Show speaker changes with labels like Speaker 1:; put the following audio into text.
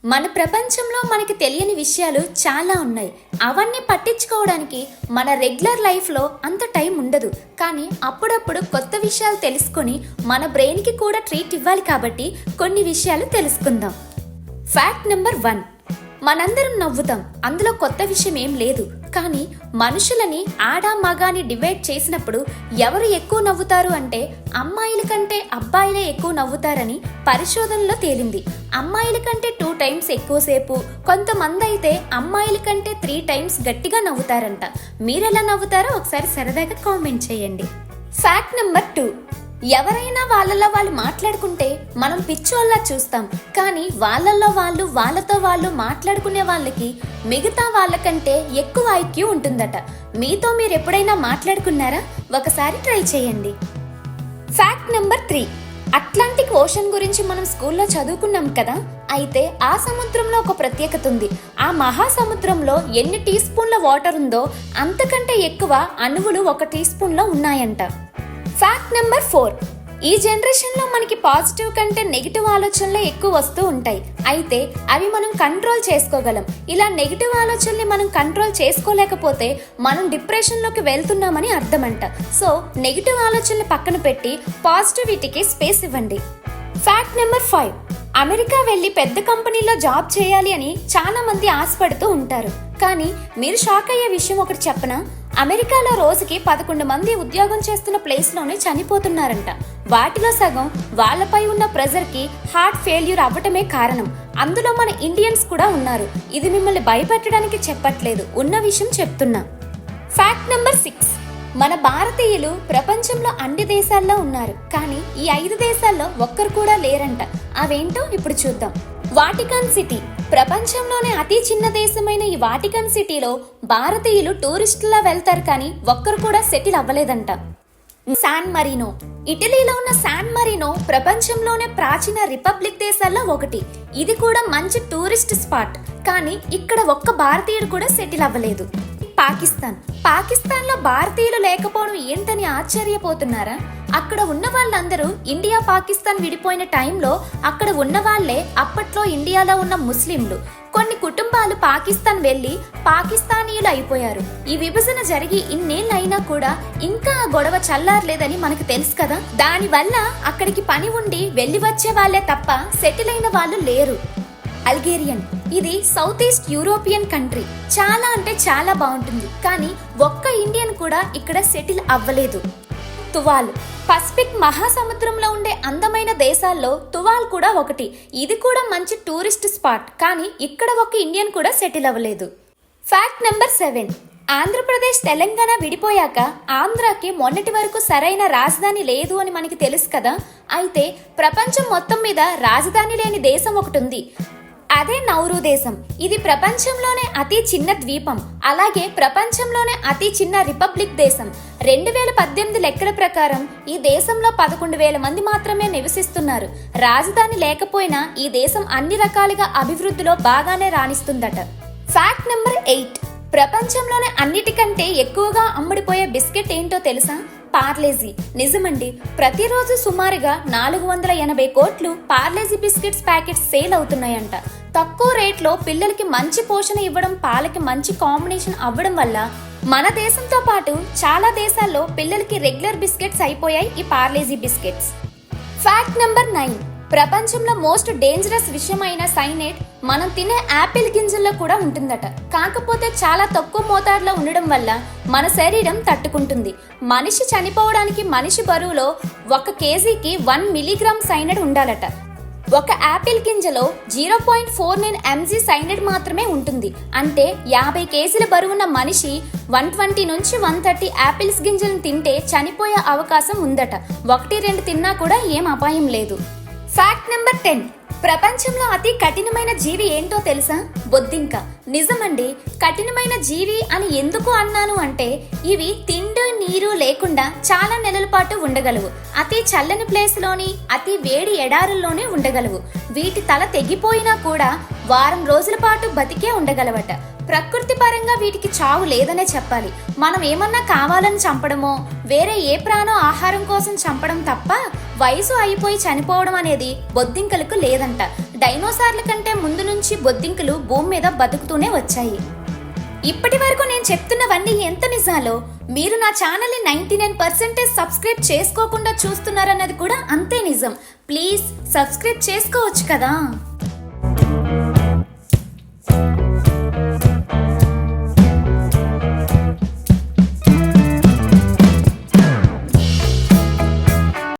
Speaker 1: మన ప్రపంచంలో మనకి తెలియని విషయాలు చాలా ఉన్నాయి. అవన్నీ పట్టించుకోవడానికి మన రెగ్యులర్ లైఫ్లో అంత టైం ఉండదు. కానీ అప్పుడప్పుడు కొత్త విషయాలు తెలుసుకొని మన బ్రెయిన్కి కూడా ట్రీట్ ఇవ్వాలి. కాబట్టి కొన్ని విషయాలు తెలుసుకుందాం. ఫ్యాక్ట్ నెంబర్ 1, మనందరం నవ్వుతాం, అందులో కొత్త విషయం ఏం లేదు. కానీ మనుషులని ఆడ మగాని డివైడ్ చేసినప్పుడు ఎవరు ఎక్కువ నవ్వుతారు అంటే అమ్మాయిల కంటే అబ్బాయిలే ఎక్కువ నవ్వుతారని పరిశోధనలో తేలింది. అమ్మాయిల కంటే 2 టైమ్స్ ఎక్కువసేపు, కొంతమంది అయితే అమ్మాయిల కంటే 3 టైమ్స్ గట్టిగా నవ్వుతారంట. మీరెలా నవ్వుతారో ఒకసారి సరదాగా కామెంట్ చేయండి. ఫ్యాక్ట్ నెంబర్ 2, ఎవరైనా వాళ్ళలో వాళ్ళు మాట్లాడుకుంటే మనం పిచ్చోళ్ళ చూస్తాం. కానీ వాళ్ళల్లో వాళ్ళు వాళ్ళతో వాళ్ళు మాట్లాడుకునే వాళ్ళకి మిగతా వాళ్ళకంటే ఎక్కువ ఐక్యూ ఉంటుందట. మీతో మీరు ఎప్పుడైనా మాట్లాడుకున్నారా? ఒకసారి ట్రై చేయండి. ఫ్యాక్ట్ నెంబర్ 3, అట్లాంటిక్ ఓషన్ గురించి మనం స్కూల్లో చదువుకున్నాం కదా. అయితే ఆ సముద్రంలో ఒక ప్రత్యేకత ఉంది. ఆ మహాసముద్రంలో ఎన్ని టీ స్పూన్ల వాటర్ ఉందో అంతకంటే ఎక్కువ అణువులు 1 టీ స్పూన్లో ఉన్నాయంట. ఫ్యాక్ట్ నెంబర్ 4, ఈ జనరేషన్లో మనకి పాజిటివ్ కంటే నెగిటివ్ ఆలోచనలే ఎక్కువ వస్తూ ఉంటాయి. అయితే అవి మనం కంట్రోల్ చేసుకోగలం. ఇలా నెగిటివ్ ఆలోచనల్ని మనం కంట్రోల్ చేసుకోలేకపోతే మనం డిప్రెషన్లోకి వెళ్తున్నామని అర్థమంట. సో నెగిటివ్ ఆలోచనలు పక్కన పెట్టి పాజిటివిటీకి స్పేస్ ఇవ్వండి. ఫ్యాక్ట్ నెంబర్ 5, అమెరికా వెళ్ళి పెద్ద కంపెనీలో జాబ్ చేయాలి అని చాలా మంది ఆశపడుతూ ఉంటారు. కానీ మీరు షాక్ అయ్యే విషయం ఒకటి చెప్పనా? అమెరికాలో రోజుకి 11 మంది ఉద్యోగం చేస్తున్న ప్లేస్లోనే చనిపోతున్నారంట. వాటిలో సగం వాళ్ళపై ఉన్న ప్రెజర్కి హార్ట్ ఫెయిల్యూర్ అవ్వటమే కారణం. అందులో మన ఇండియన్స్ కూడా ఉన్నారు. ఇది మిమ్మల్ని భయపెట్టడానికి చెప్పట్లేదు, ఉన్న విషయం చెప్తున్నా. ఫ్యాక్ట్ నెంబర్ 6, మన భారతీయులు ప్రపంచంలో అన్ని దేశాల్లో ఉన్నారు. కానీ ఈ 5 దేశాల్లో ఒక్కరు కూడా లేరంట. అవేంటో ఇప్పుడు చూద్దాం. వాటికన్ సిటీ, ప్రపంచంలోనే అతి చిన్న దేశమైన ఈ వాటికన్ సిటీలో భారతీయులు టూరిస్టులా వెళ్తారు, కానీ ఒక్కరు కూడా సెటిల్ అవ్వలేదంట. శాన్ మరీనో, ఇటలీలో ఉన్న శాన్ మరీనో ప్రపంచంలోనే ప్రాచీన రిపబ్లిక్ దేశాల్లో ఒకటి. ఇది కూడా మంచి టూరిస్ట్ స్పాట్, కానీ ఇక్కడ ఒక్క భారతీయుడు కూడా సెటిల్ అవ్వలేదు. పాకిస్తాన్లో భారతీయులు లేకపోవడం ఏంటని ఆశ్చర్యపోతున్నారా? అక్కడ ఉన్న వాళ్ళందరూ ఇండియా పాకిస్తాన్ విడిపోయిన టైంలో అక్కడ ఉన్న వాళ్లే అప్పట్లో ఇండియాలో ఉన్న ముస్లింలు. కొన్ని కుటుంబాలు పాకిస్తాన్ వెళ్లి పాకిస్తానీయులు అయిపోయారు. ఈ విభజన జరిగి ఇన్నేళ్ళు అయినా కూడా ఇంకా ఆ గొడవ చల్లారలేదని మనకు తెలుసు కదా. దానివల్ల అక్కడికి పని ఉండి వెళ్లి వచ్చే వాళ్లే తప్ప సెటిల్ అయిన వాళ్ళు లేరు. అల్గేరియన్, ఇది సౌత్ ఈస్ట్ యూరోపియన్ కంట్రీ. చాలా అంటే చాలా బాగుంటుంది, కానీ ఒక్క ఇండియన్ కూడా ఇక్కడ సెటిల్ అవ్వలేదు. తువాల్, పసిఫిక్ మహాసముద్రంలో ఉండే అందమైన దేశాల్లో తువాల్ కూడా ఒకటి. ఇది కూడా మంచి టూరిస్ట్ స్పాట్, కానీ ఇక్కడ ఒక్క ఇండియన్ కూడా సెటిల్ అవ్వలేదు. ఫ్యాక్ట్ నెంబర్ 7, ఆంధ్రప్రదేశ్ తెలంగాణ విడిపోయాక ఆంధ్రాకి మొన్నటి వరకు సరైన రాజధాని లేదు అని మనకి తెలుసు కదా. అయితే ప్రపంచం మొత్తం మీద రాజధాని లేని దేశం ఒకటి ఉంది. అదే నౌరు దేశం. ఇది ప్రపంచంలోనే అతి చిన్న ద్వీపం, అలాగే ప్రపంచంలోనే అతి చిన్న రిపబ్లిక్ దేశం. 2018 లెక్కల ప్రకారం ఈ దేశంలో 11,000 మంది మాత్రమే నివసిస్తున్నారు. రాజధాని లేకపోయినా ఈ దేశం అన్ని రకాలుగా అభివృద్ధిలో బాగానే రాణిస్తుందట. ఫ్యాక్ట్ నెంబర్ 8, ప్రపంచంలోనే అన్నిటికంటే ఎక్కువగా అమ్ముడిపోయే బిస్కెట్ ఏంటో తెలుసా? పార్లేజీ. నిజమండి, ప్రతిరోజు సుమారుగా 480 కోట్లు పార్లేజీ బిస్కెట్స్ ప్యాకెట్స్ సేల్ అవుతున్నాయంట. తక్కువ రేట్లో పిల్లలకి మంచి పోషణ ఇవ్వడం, పాలకి మంచి కాంబినేషన్ అవ్వడం వల్ల మన దేశంతో పాటు చాలా దేశాల్లో పిల్లలకి రెగ్యులర్ బిస్కెట్స్ అయిపోయాయి ఈ పార్లేజీ బిస్కెట్స్. ఫ్యాక్ట్ నెంబర్ 9, ప్రపంచంలో మోస్ట్ డేంజరస్ విషయమైన సైనేట్ మనం తినే యాపిల్ గింజల్లో కూడా ఉంటుందట. కాకపోతే చాలా తక్కువ మోతాదులో ఉండడం వల్ల మన శరీరం తట్టుకుంటుంది. మనిషి చనిపోవడానికి మనిషి బరువులో 1 కేజీకి 1 మిలీగ్రామ్ సైనైడ్ ఉండాలట. ఒక యాపిల్ గింజలో 0.49 mg సైనైడ్ మాత్రమే ఉంటుంది. అంటే 50 కేజీల బరువున్న మనిషి 120 నుంచి 130 యాపిల్స్ గింజలను తింటే చనిపోయే అవకాశం ఉందట. 1-2 తిన్నా కూడా ఏం అపాయం లేదు. ఫ్యాక్ట్ నెంబర్ 10, ప్రపంచంలో అతి కఠినమైన జీవి ఏంటో తెలుసా? బొద్దింక. నిజమండి, కఠినమైన జీవి అని ఎందుకు అన్నాను అంటే ఇవి తిండి నీరు లేకుండా చాలా నెలల పాటు ఉండగలవు. అతి చల్లని ప్లేస్లోని అతి వేడి ఎడారుల్లోనే ఉండగలవు. వీటి తల తెగిపోయినా కూడా వారం రోజుల పాటు బతికే ఉండగలవట. ప్రకృతి పరంగా వీటికి చావు లేదనే చెప్పాలి. మనం ఏమన్నా కావాలని చంపడమో వేరే ఏ ప్రాణం ఆహారం కోసం చంపడం తప్ప వయసు అయిపోయి చనిపోవడం అనేది బొద్దింకలకు లేదంట. డైనోసార్ల కంటే ముందు నుంచి బొద్దింకలు భూమి మీద బతుకుతూనే వచ్చాయి. ఇప్పటి వరకు నేను చెప్తున్నవన్నీ ఎంత నిజాలో మీరు నా ఛానల్ని 99% సబ్స్క్రైబ్ చేసుకోకుండా చూస్తున్నారన్నది కూడా అంతే నిజం. ప్లీజ్ సబ్స్క్రైబ్ చేసుకోవచ్చు కదా.